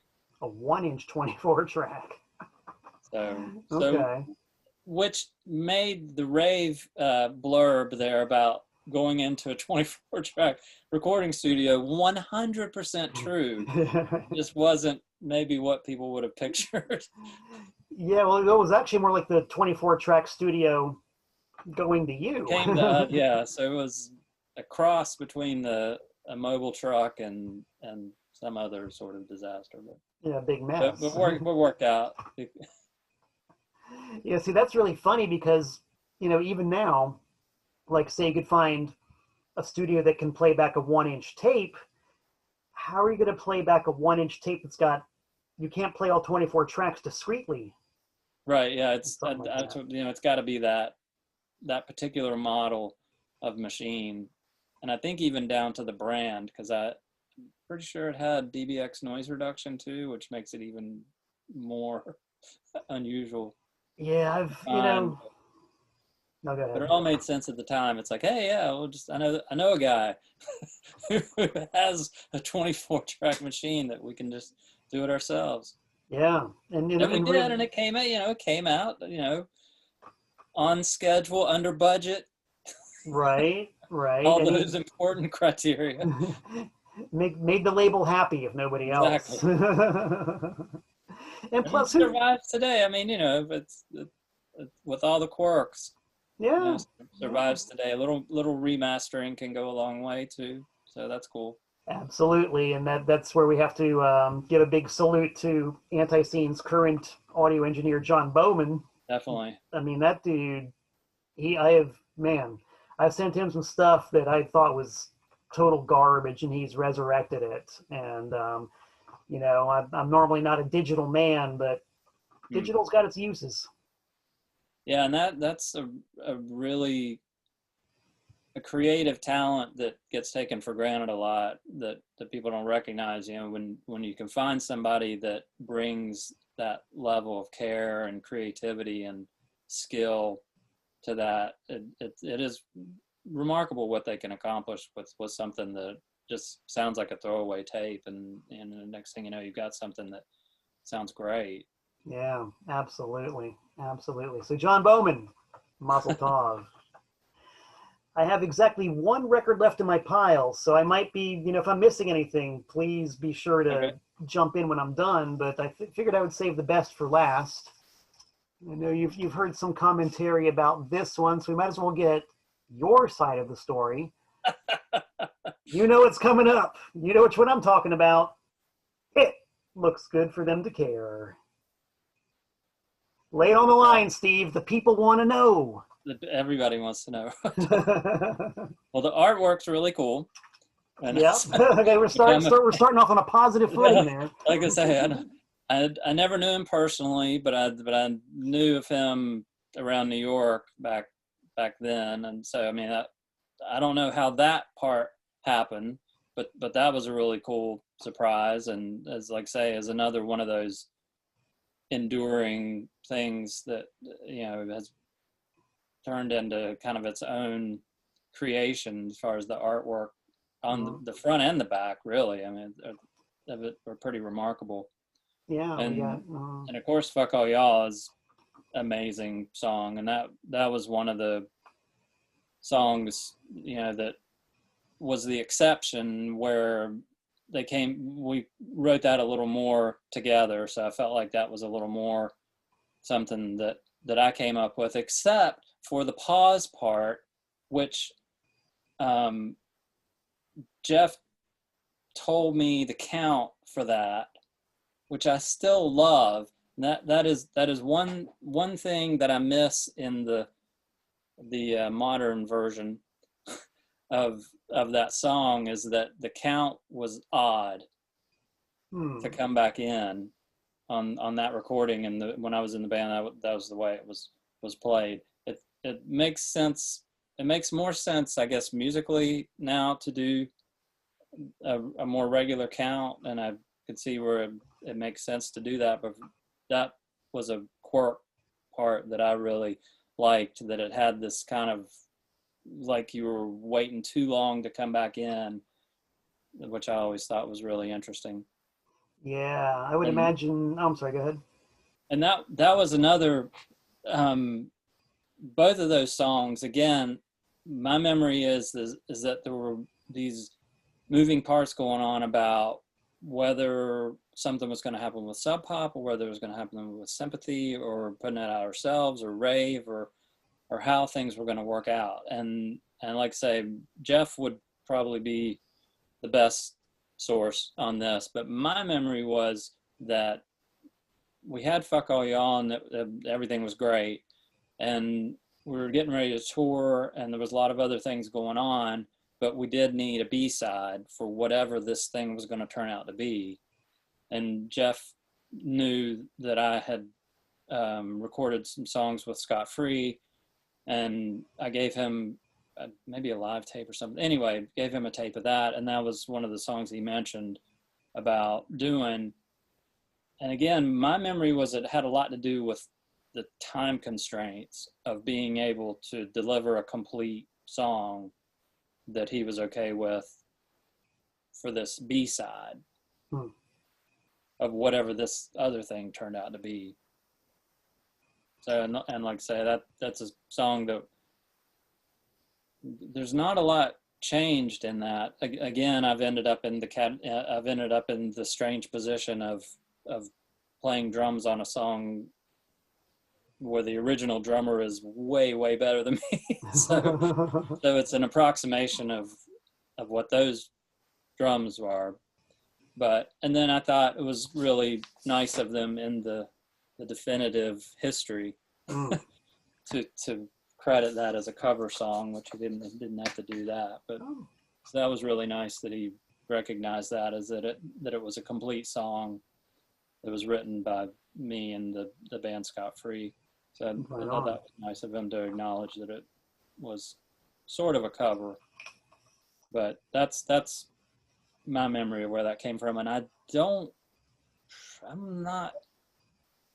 A 1-inch 24-track. So okay. Which made the rave blurb there about going into a 24-track recording studio 100% true. Just wasn't maybe what people would have pictured. Yeah, well, it was actually more like the 24-track studio going to you. Yeah, so it was a cross between a mobile truck and some other sort of disaster. But yeah, big mess. But we worked out. Yeah, see, that's really funny because, even now, like, say you could find a studio that can play back a 1-inch tape. How are you going to play back a 1-inch tape you can't play all 24 tracks discreetly? Right, yeah, it's got to be that particular model of machine. And I think even down to the brand, because I'm pretty sure it had DBX noise reduction too, which makes it even more unusual. Yeah, no, go ahead. But it all made sense at the time. It's like, hey, yeah, I know a guy who has a 24-track machine that we can just do it ourselves. Yeah, and we did, and it came out, on schedule, under budget. Right. All those important criteria. Made the label happy, if nobody else. Exactly. And plus, it survives today. I mean, it's with all the quirks. Yeah, survives today. A little remastering can go a long way too. So that's cool. Absolutely, and that's where we have to give a big salute to ANTiSEEN's current audio engineer, John Bowman. Definitely. I mean, that dude. I've sent him some stuff that I thought was total garbage, and he's resurrected it. And I'm normally not a digital man, but digital's got its uses. Yeah, and that's a really a creative talent that gets taken for granted a lot, that people don't recognize. When you can find somebody that brings that level of care and creativity and skill to that, it is remarkable what they can accomplish with something that just sounds like a throwaway tape, and the next thing you know, you've got something that sounds great. Yeah, absolutely. Absolutely. So John Bowman, Mazel Tov. I have exactly one record left in my pile, so I might be, if I'm missing anything, please be sure to Okay. jump in when I'm done, but I figured I would save the best for last. I know you've heard some commentary about this one, so we might as well get your side of the story. You know what's coming up. You know which one I'm talking about. It looks good for them to care. Lay it on the line, Steve. The people want to know. Everybody wants to know. Well, the artwork's really cool. And Yeah. Okay, we're starting off on a positive footing there. Like I say, I never knew him personally, but I knew of him around New York back then, and so I mean, I don't know how that part happened, but that was a really cool surprise, and as like say, is another one of those enduring things that has turned into kind of its own creation as far as the artwork on the front and the back. Really, I mean, are pretty remarkable. Yeah, and of course, "Fuck All Y'all" is amazing song, and that was one of the songs that was the exception where we wrote that a little more together, so I felt like that was a little more something that I came up with, except for the pause part, which Jeff told me the count for that, which I still love. That is one thing that I miss in the modern version of that song, is that the count was odd to come back in on that recording, and when I was in the band, that was the way it was played. It makes sense. It makes more sense, I guess, musically now to do a more regular count, and I could see where it makes sense to do that. But that was a quirk part that I really liked, that it had this kind of like you were waiting too long to come back in, which I always thought was really interesting. Yeah, I would imagine. Oh, I'm sorry, go ahead. And that was another, both of those songs, again, my memory is that there were these moving parts going on about whether something was going to happen with Sub Pop, or whether it was going to happen with Sympathy, or putting it out ourselves, or Rave, or how things were going to work out. And like I say, Jeff would probably be the best source on this, but my memory was that we had "Fuck All Y'all" and that everything was great, and we were getting ready to tour, and there was a lot of other things going on, but we did need a B-side for whatever this thing was going to turn out to be. And Jeff knew that I had recorded some songs with Scott Free, and I gave him maybe a live tape or something. Anyway, gave him a tape of that, and that was one of the songs he mentioned about doing. And again, my memory was it had a lot to do with the time constraints of being able to deliver a complete song that he was okay with for this B-side of whatever this other thing turned out to be. So, and like I say, that's a song that there's not a lot changed in that. Again, I've ended up in the strange position of playing drums on a song where the original drummer is way, way better than me. so it's an approximation of what those drums are. And then I thought it was really nice of them in the definitive history to credit that as a cover song, which he didn't have to do that. But so that was really nice that he recognized that as that it was a complete song that was written by me and the band Scott Free. So I thought that was nice of him to acknowledge that it was sort of a cover. But that's my memory of where that came from. And I'm not,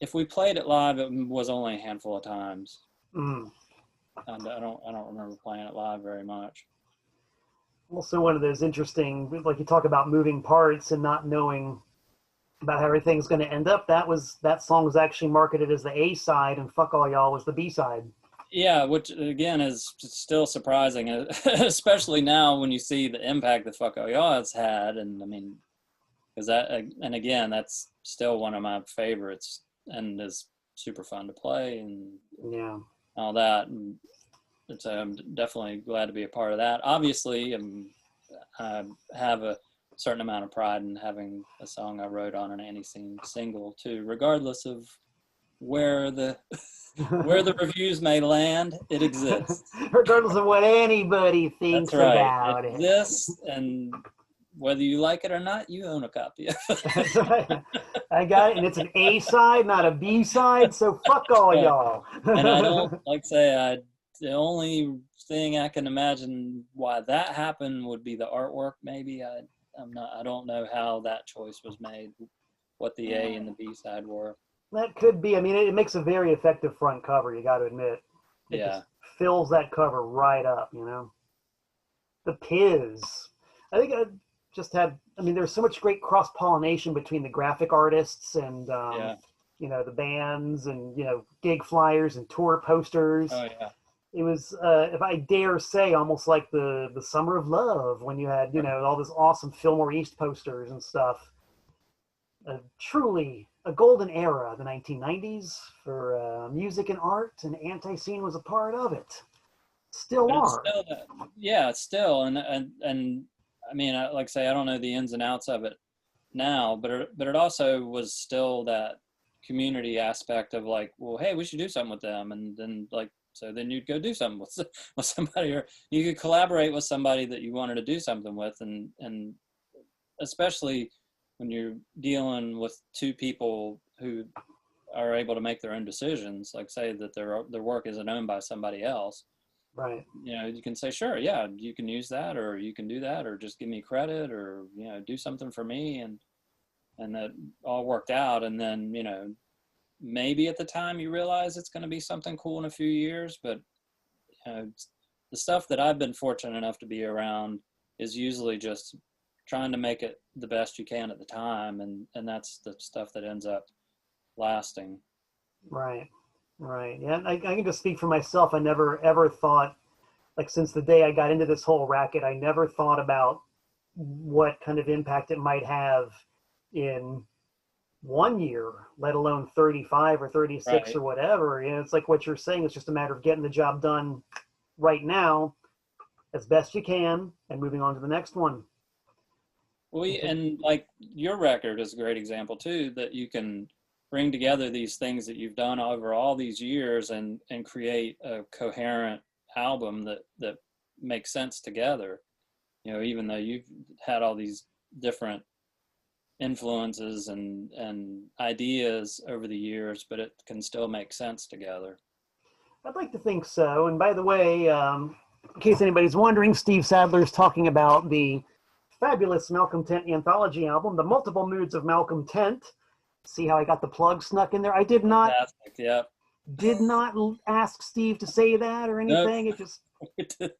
if we played it live, it was only a handful of times. And I don't remember playing it live very much. Also one of those interesting, like you talk about moving parts and not knowing about how everything's going to end up. That song was actually marketed as the A side, and Fuck All Y'all was the B side. Yeah, which again is still surprising, especially now when you see the impact that Fuck All Y'all has had. And I mean, because and again, that's still one of my favorites and is super fun to play and Yeah. all that. And so I'm definitely glad to be a part of that. Obviously, I have a certain amount of pride in having a song I wrote on an ANTiSEEN single too, regardless of where the reviews may land. It exists, regardless of what anybody thinks that's right, it about it. exists, and whether you like it or not, you own a copy of it. That's right. I got it, and it's an A side, not a B side. So fuck all Right. y'all. And I don't, like say, the only thing I can imagine why that happened would be the artwork. Maybe I don't know how that choice was made, what the A and the B side were. That could be. I mean, it makes a very effective front cover. You got to admit. It Yeah. just fills that cover right up. You know. The Piz. I think I just had. I mean, there's so much great cross pollination between the graphic artists and Yeah. you know, the bands and, you know, gig flyers and tour posters. Oh yeah. It was, if I dare say, almost like the Summer of Love when you had, you know, all this awesome Fillmore East posters and stuff. Truly a golden era, the 1990s for music and art, and ANTiSEEN was a part of it. Still But it's are. still yeah, it's still, and I mean, like I say, I don't know the ins and outs of it now, but it also was still that community aspect of like, well, hey, we should do something with them, and then like, so then you'd go do something with somebody, or you could collaborate with somebody that you wanted to do something with, and especially when you're dealing with two people who are able to make their own decisions, like say that their work isn't owned by somebody else. Right. You know, you can say, sure, yeah, you can use that, or you can do that, or just give me credit, or, you know, do something for me. And that all worked out. And then, you know, maybe at the time you realize it's going to be something cool in a few years, but you know, the stuff that I've been fortunate enough to be around is usually just trying to make it the best you can at the time. And that's the stuff that ends up lasting. Right. Right. Yeah. I can just speak for myself. I never ever thought, like, since the day I got into this whole racket, I never thought about what kind of impact it might have in 1 year, let alone 35 or 36 Right. or whatever. You know, it's like what you're saying. It's just a matter of getting the job done right now as best you can and moving on to the next one. And like your record is a great example too, that you can bring together these things that you've done over all these years and create a coherent album that makes sense together. You know, even though you've had all these different influences and ideas over the years, but it can still make sense together. I'd like to think so. And by the way, in case anybody's wondering, Steve Sadler is talking about the fabulous Malcolm Tent anthology album, The Multiple Moods of Malcolm Tent. See how I got the plug snuck in there? I Fantastic. Yeah. did not ask Steve to say that or Nope. anything. It just We did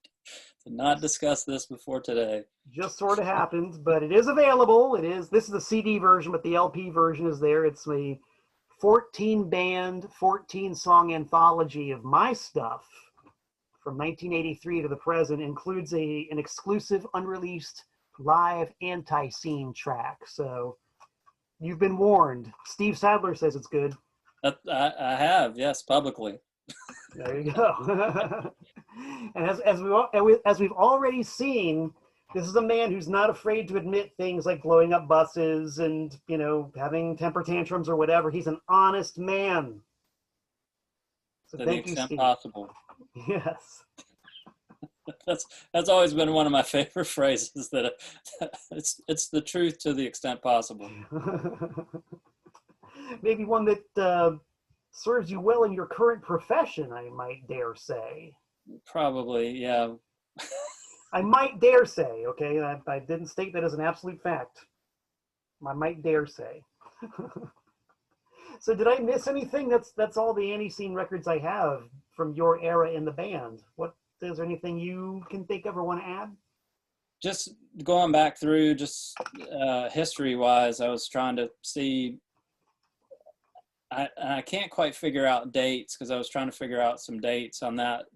not discuss this before today. just sort of happened, but it is available. This is the CD version, but the LP version is there. It's a 14 band, 14 song anthology of my stuff from 1983 to the present. Includes an exclusive unreleased live ANTiSEEN track. So you've been warned. Steve Sadler says it's good. I have, yes, publicly. There you go. And as we've already seen, this is a man who's not afraid to admit things like blowing up buses and, you know, having temper tantrums or whatever. He's an honest man. So To the thank you, extent Steve. possible. Yes. That's always been one of my favorite phrases. That it's the truth to the extent possible. Maybe one that serves you well in your current profession, I might dare say. Probably, yeah. I might dare say, okay? I didn't state that as an absolute fact. I might dare say. So did I miss anything? That's all the ANTiSEEN records I have from your era in the band. Is there anything you can think of or want to add? just going back through just history wise, I was trying to see, I can't quite figure out dates, because I was trying to figure out some dates on that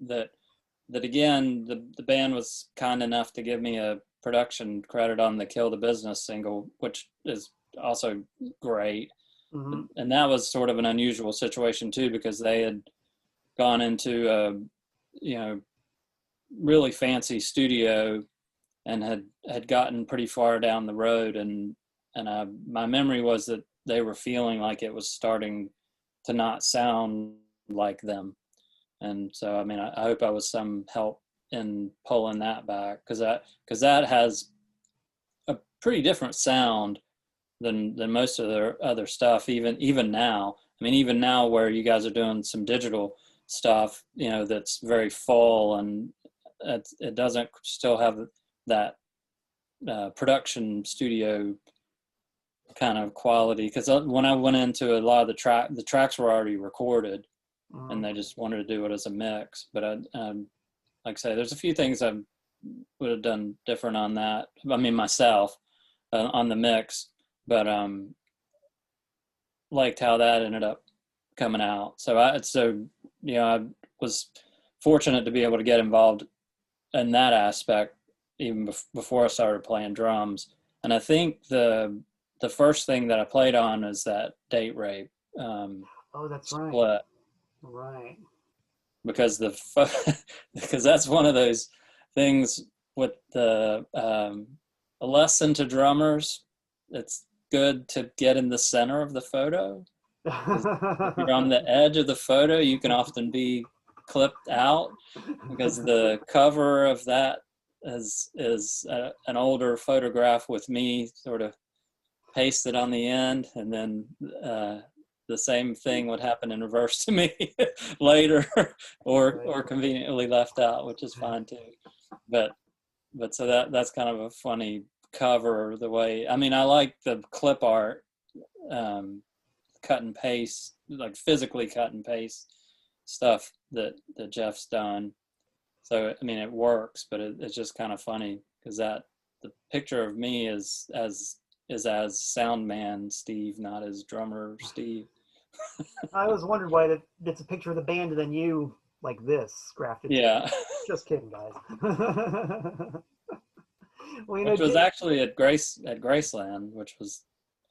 again, the band was kind enough to give me a production credit on the Kill the Business single, which is also great. Mm-hmm. And that was sort of an unusual situation too, because they had gone into a, you know, really fancy studio and had gotten pretty far down the road, and my memory was that they were feeling like it was starting to not sound like them. And so, I mean, I hope I was some help in pulling that back, because that has a pretty different sound than most of their other stuff, even now. I mean, even now where you guys are doing some digital stuff, you know, that's very full, and it doesn't still have that production studio kind of quality. Because when I went into a lot of the tracks were already recorded, and they just wanted to do it as a mix. But like I say, there's a few things I would have done different on that. I mean, myself on the mix, but liked how that ended up coming out. So I was fortunate to be able to get involved in that aspect even before I started playing drums. And I think the first thing that I played on is that Date Rape. Oh, that's split. right. Right. Because because that's one of those things with the a lesson to drummers. It's good to get in the center of the photo. If you're on the edge of the photo, you can often be clipped out, because the cover of that is an older photograph with me sort of pasted on the end, and then the same thing would happen in reverse to me later, or conveniently left out, which is fine too. But so that's kind of a funny cover, the way, I mean, I like the clip art, cut and paste, like physically cut and paste stuff that Jeff's done. So I mean, it works, but it's just kind of funny, because the picture of me is as soundman Steve, not as drummer Steve. I always wondered why it's a picture of the band and then you like this grafted. Yeah. Just kidding, guys. Well, Which was actually at Graceland, which was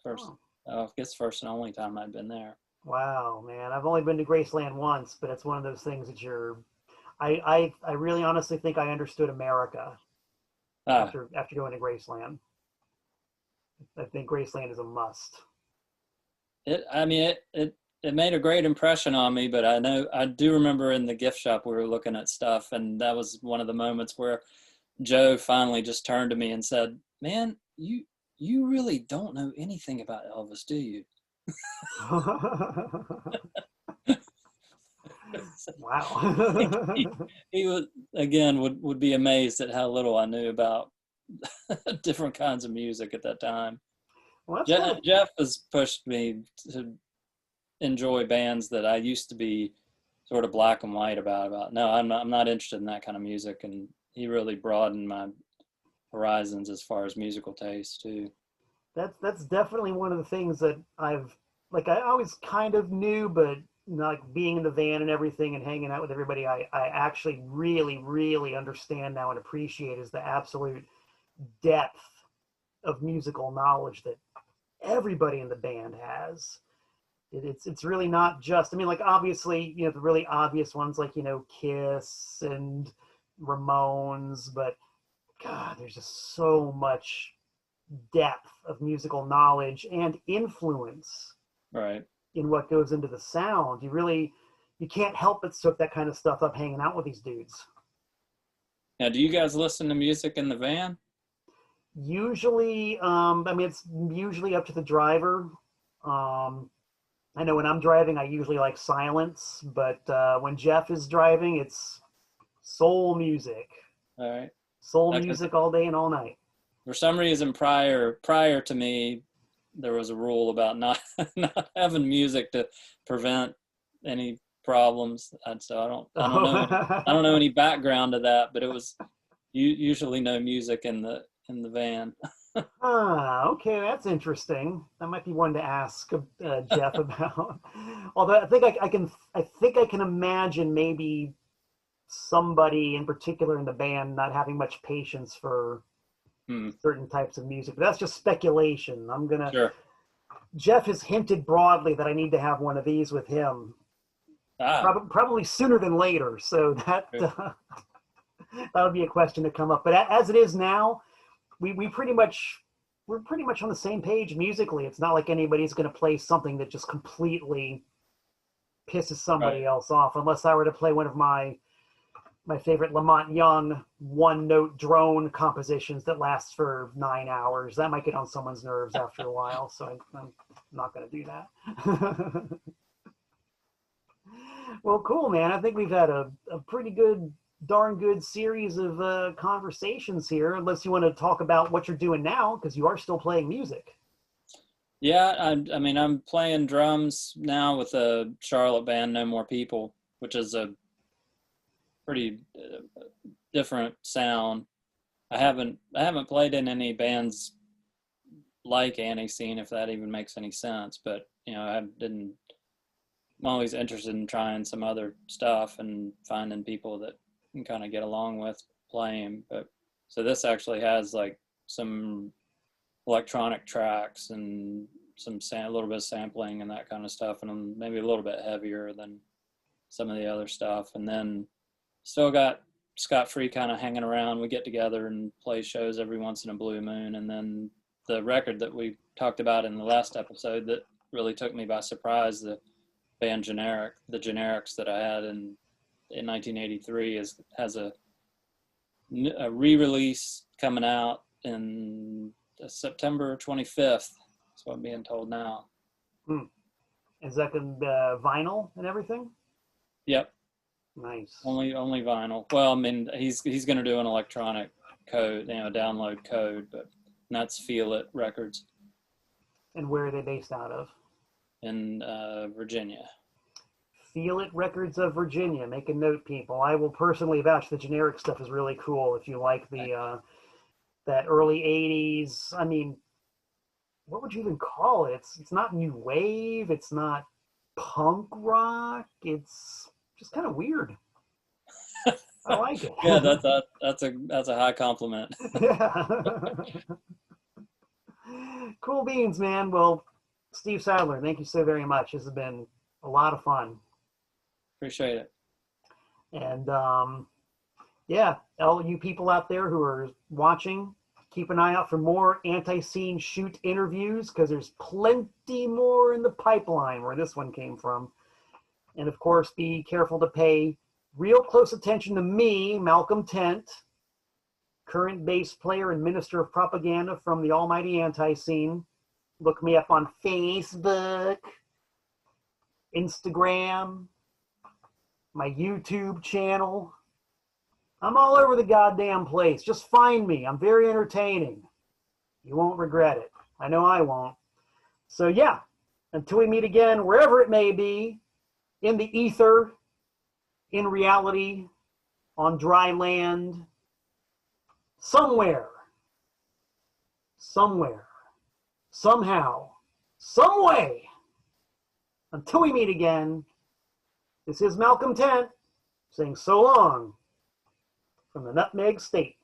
first, I guess first and only time I'd been there. Wow, man. I've only been to Graceland once, but it's one of those things that I really honestly think I understood America after going to Graceland. I think Graceland is a must. It made a great impression on me, but I do remember in the gift shop we were looking at stuff, and that was one of the moments where Joe finally just turned to me and said, "Man, you really don't know anything about Elvis, do you?" Wow. he would, again, would be amazed at how little I knew about different kinds of music at that time. Well, Jeff has pushed me to enjoy bands that I used to be sort of black and white about. No, I'm not interested in that kind of music, and he really broadened my horizons as far as musical taste too. That's definitely one of the things that I always kind of knew, but like being in the van and everything and hanging out with everybody, I actually really, really understand now and appreciate is the absolute depth of musical knowledge that everybody in the band has. It's really not just, I mean, like, obviously, the really obvious ones like, Kiss and Ramones, but God, there's just so much depth of musical knowledge and influence Right. in what goes into the sound. You can't help but soak that kind of stuff up hanging out with these dudes. Now, do you guys listen to music in the van? Usually, it's usually up to the driver. I know when I'm driving, I usually like silence, but when Jeff is driving, it's soul music. All right. Soul music all day and all night. For some reason, prior to me, there was a rule about not having music to prevent any problems. And so I don't know any background to that, but it was Usually no music in the van. Ah, okay, that's interesting. That might be one to ask Jeff about. Although I can imagine maybe somebody in particular in the band not having much patience for certain types of music. But that's just speculation. Sure. Jeff has hinted broadly that I need to have one of these with him. Probably sooner than later. So that that would be a question to come up. But as it is now, we're pretty much on the same page musically. It's not like anybody's going to play something that just completely pisses somebody else off, unless I were to play one of my favorite Lamont Young one-note drone compositions that lasts for 9 hours. That might get on someone's nerves after a while, so I'm not going to do that. Well, cool, man. I think we've had a pretty darn good series of conversations here, unless you want to talk about what you're doing now, because you are still playing music. Yeah, I mean, I'm playing drums now with a Charlotte band, No More People, which is a pretty different sound. I haven't played in any bands like ANTiSEEN, if that even makes any sense, but I'm always interested in trying some other stuff and finding people that can kind of get along with playing. But so this actually has like some electronic tracks and a little bit of sampling and that kind of stuff, and maybe a little bit heavier than some of the other stuff. And then still got Scott Free kind of hanging around. We get together and play shows every once in a blue moon. And then the record that we talked about in the last episode that really took me by surprise, the band the Generics that I had in 1983 has a re-release coming out in September 25th. That's what I'm being told now. Is that vinyl and everything? Yep. Nice. Only vinyl. Well, I mean, he's going to do an electronic code, download code, but that's Feel It Records. And where are they based out of? In Virginia. Feel It Records of Virginia. Make a note, people. I will personally vouch the Generic stuff is really cool. If you like the that early 80s, I mean, what would you even call it? It's not new wave. It's not punk rock. It's just kind of weird. I like it. Yeah, that's a high compliment. Yeah. Cool beans, man. Well, Steve Sadler, thank you so very much. This has been a lot of fun. Appreciate it. And yeah, all you people out there who are watching, keep an eye out for more ANTiSEEN Shoot interviews, because there's plenty more in the pipeline where this one came from. And of course, be careful to pay real close attention to me, Malcolm Tent, current bass player and minister of propaganda from the almighty ANTiSEEN. Look me up on Facebook, Instagram, my YouTube channel. I'm all over the goddamn place. Just find me. I'm very entertaining. You won't regret it. I know I won't. So yeah, until we meet again, wherever it may be, in the ether, in reality, on dry land, somewhere, somehow, some way, until we meet again, this is Malcolm Tent saying so long from the Nutmeg State.